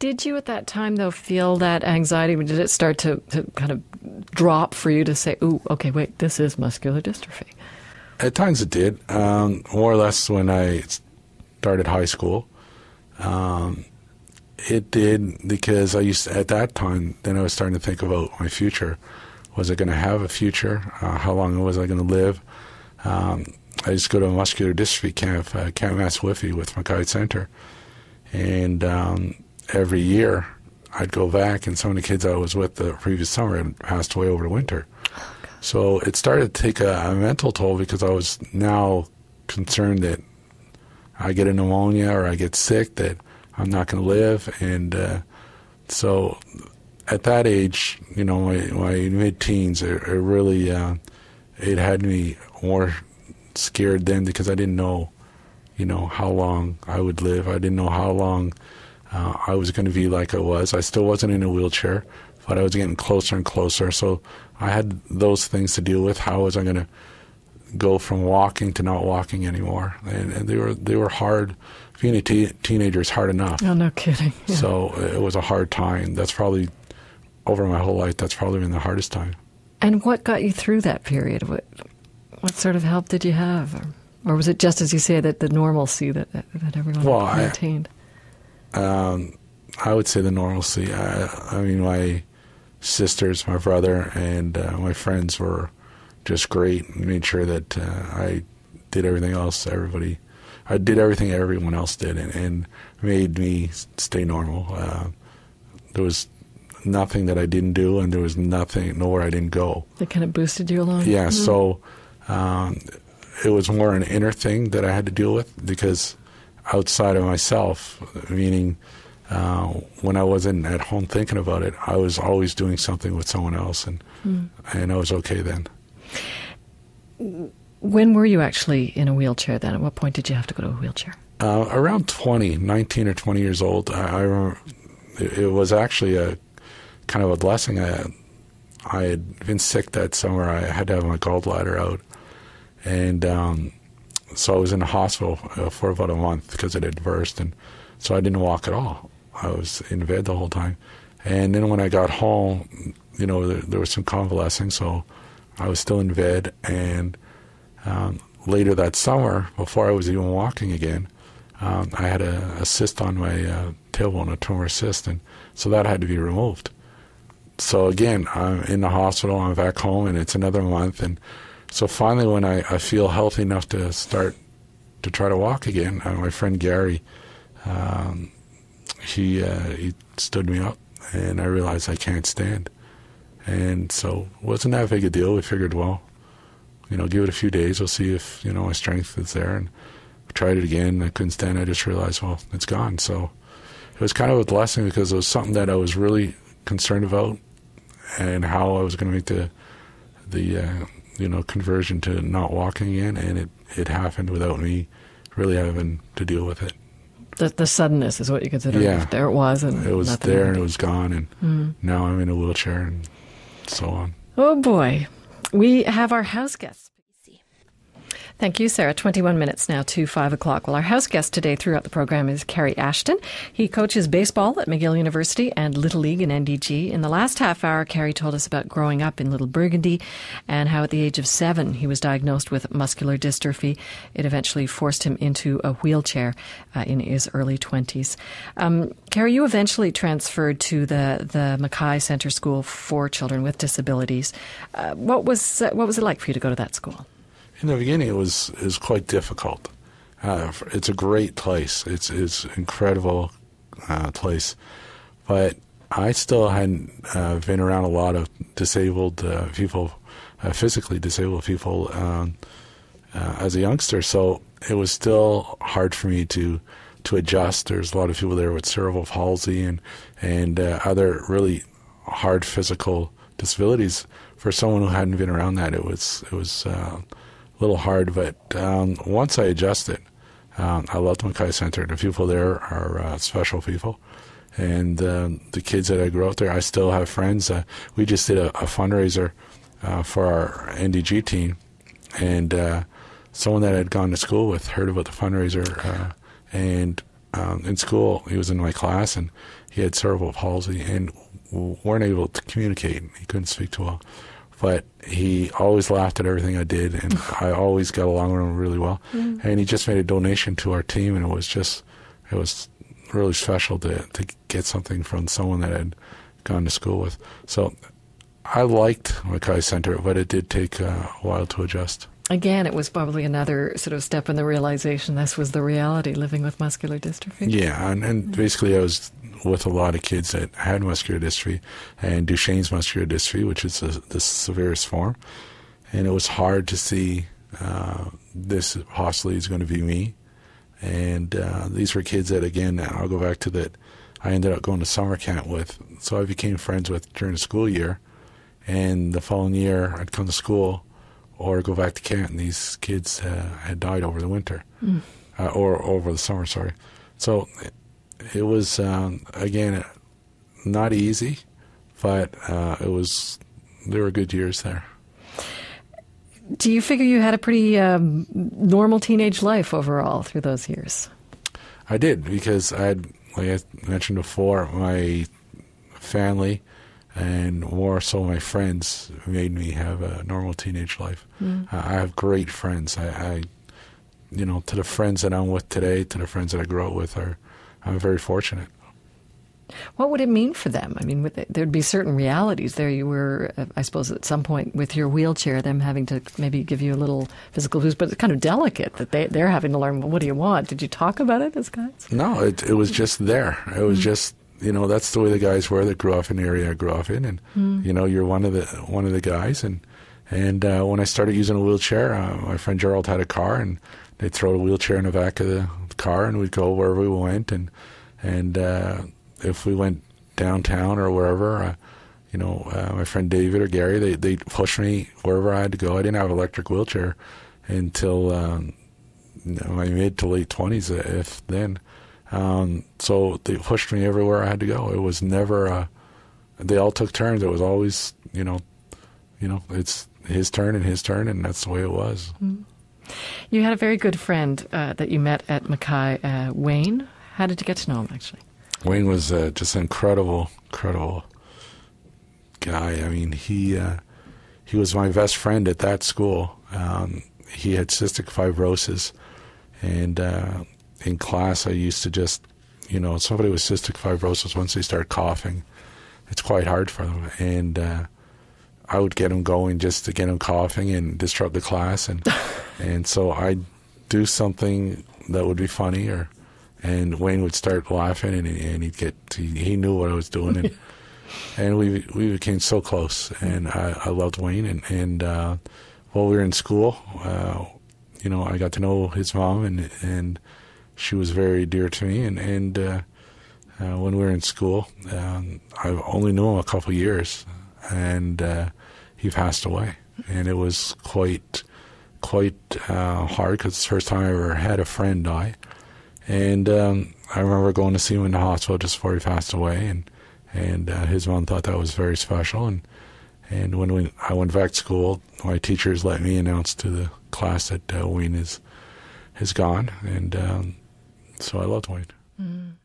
Did you at that time, though, feel that anxiety? Did it start to kind of drop for you to say, ooh, okay, wait, this is muscular dystrophy? At times it did. More or less when I started high school. It did because at that time, then I was starting to think about my future. Was I going to have a future? How long was I going to live? I used to go to a muscular dystrophy camp, Camp Masswiffe with Mackay Center. And every year I'd go back, and some of the kids I was with the previous summer had passed away over the winter. So it started to take a mental toll because I was now concerned that I get a pneumonia or I get sick, that I'm not going to live. And so at that age, you know, my mid-teens, it really it had me more scared then because I didn't know, you know, how long I would live. I didn't know how long I was going to be like I was. I still wasn't in a wheelchair, but I was getting closer and closer. So I had those things to deal with. How was I going to go from walking to not walking anymore? And they were hard. Being a teenager is hard enough. Oh, no kidding. Yeah. So it was a hard time. That's probably, over my whole life, that's probably been the hardest time. And what got you through that period? What sort of help did you have? Or was it just, as you say, that the normalcy that everyone maintained? I would say the normalcy. I mean, my sisters, my brother, and my friends were just great and made sure that I did everything else I did everything everyone else did and made me stay normal. There was nothing that I didn't do, and there was nowhere I didn't go. It kind of boosted you along? Yeah, so it was more an inner thing that I had to deal with, because outside of myself, meaning when I wasn't at home thinking about it, I was always doing something with someone else, and I was okay then. When were you actually in a wheelchair then? At what point did you have to go to a wheelchair? Around 19 or 20 years old. I remember it was actually a kind of a blessing. I had been sick that summer. I had to have my gallbladder out. And so I was in the hospital for about a month because it had burst. And so I didn't walk at all. I was in bed the whole time. And then when I got home, you know, there was some convalescing, so I was still in bed. And later that summer, before I was even walking again, I had a cyst on my tailbone, a tumor cyst, and so that had to be removed. So again, I'm in the hospital, I'm back home, and it's another month. And so finally, when I feel healthy enough to start to try to walk again, my friend Gary, he stood me up, and I realized I can't stand. And so it wasn't that big a deal. We figured, well, you know, give it a few days, we'll see if, you know, my strength is there. And we tried it again, I couldn't stand it. I just realized, well, it's gone. So it was kind of a blessing, because it was something that I was really concerned about, and how I was going to make the you know, conversion to not walking again, and it happened without me really having to deal with it. The suddenness is what you consider. Yeah. There it was. And it was there, and it was gone, and now I'm in a wheelchair, and so on. Oh, boy. We have our house guests. Thank you, Sarah. 21 minutes now to 5 o'clock. Well, our house guest today throughout the program is Carey Ashton. He coaches baseball at McGill University and Little League in NDG. In the last half hour, Carey told us about growing up in Little Burgundy and how at the age of 7 he was diagnosed with muscular dystrophy. It eventually forced him into a wheelchair in his early 20s. Carey, you eventually transferred to the Mackay Center School for Children with Disabilities. What was it like for you to go to that school? In the beginning, it was quite difficult. It's a great place. It's an incredible place. But I still hadn't been around a lot of disabled people, physically disabled people, as a youngster. So it was still hard for me to adjust. There's a lot of people there with cerebral palsy and other really hard physical disabilities. For someone who hadn't been around that, it was a little hard, but once I adjusted, I loved Mackay Center. The people there are special people, and the kids that I grew up there, I still have friends. We just did a fundraiser for our NDG team, and someone that I'd gone to school with heard about the fundraiser and in school, he was in my class, and he had cerebral palsy and weren't able to communicate. He couldn't speak too well. But he always laughed at everything I did, and I always got along with him really well. And he just made a donation to our team, and it was really special to get something from someone that I'd gone to school with. So I liked Mackay Centre, but it did take a while to adjust. Again, it was probably another sort of step in the realization this was the reality, living with muscular dystrophy. Yeah, and basically I was with a lot of kids that had muscular dystrophy and Duchenne's muscular dystrophy, which is the severest form. And it was hard to see this possibly is going to be me. And these were kids that, again, I'll go back to that I ended up going to summer camp with. So I became friends with during the school year. And the following year, I'd come to school or go back to camp, and these kids had died over the winter, or over the summer, sorry. So it was, again, not easy, but there were good years there. Do you figure you had a pretty normal teenage life overall through those years? I did, because like I mentioned before, my family and more so my friends made me have a normal teenage life. I have great friends. I to the friends that I'm with today, to the friends that I grew up with, I'm very fortunate. What would it mean for them? I mean, there'd be certain realities there. You were, I suppose, at some point with your wheelchair, them having to maybe give you a little physical boost, but it's kind of delicate that they're having to learn, well, what do you want? Did you talk about it as guys? No, it was just there. It was just, that's the way the guys were that grew up in the area I grew up in, and you're one of the guys. And when I started using a wheelchair, my friend Gerald had a car, and they'd throw a wheelchair in the back of the car, and we'd go wherever we went. And if we went downtown or wherever, my friend David or Gary, they'd push me wherever I had to go. I didn't have an electric wheelchair until my mid to late 20s, if then. So they pushed me everywhere I had to go. It was never, they all took turns. It was always, it's his turn, and that's the way it was. You had a very good friend that you met at Mackay, Wayne. How did you get to know him, actually? Wayne was just an incredible guy. I mean, he was my best friend at that school. He had cystic fibrosis, and in class I used to just, somebody with cystic fibrosis, once they start coughing, it's quite hard for them. And I would get him going just to get him coughing and disrupt the class. And so I'd do something that would be funny, and Wayne would start laughing, and he knew what I was doing, and we became so close, and I loved Wayne, and while we were in school, I got to know his mom, and she was very dear to me, and when we were in school, I only knew him a couple of years, and he passed away, and it was quite hard, because it's the first time I ever had a friend die. And I remember going to see him in the hospital just before he passed away, and his mom thought that was very special. And when I went back to school, my teachers let me announce to the class that Wayne is gone, and so I loved Wayne.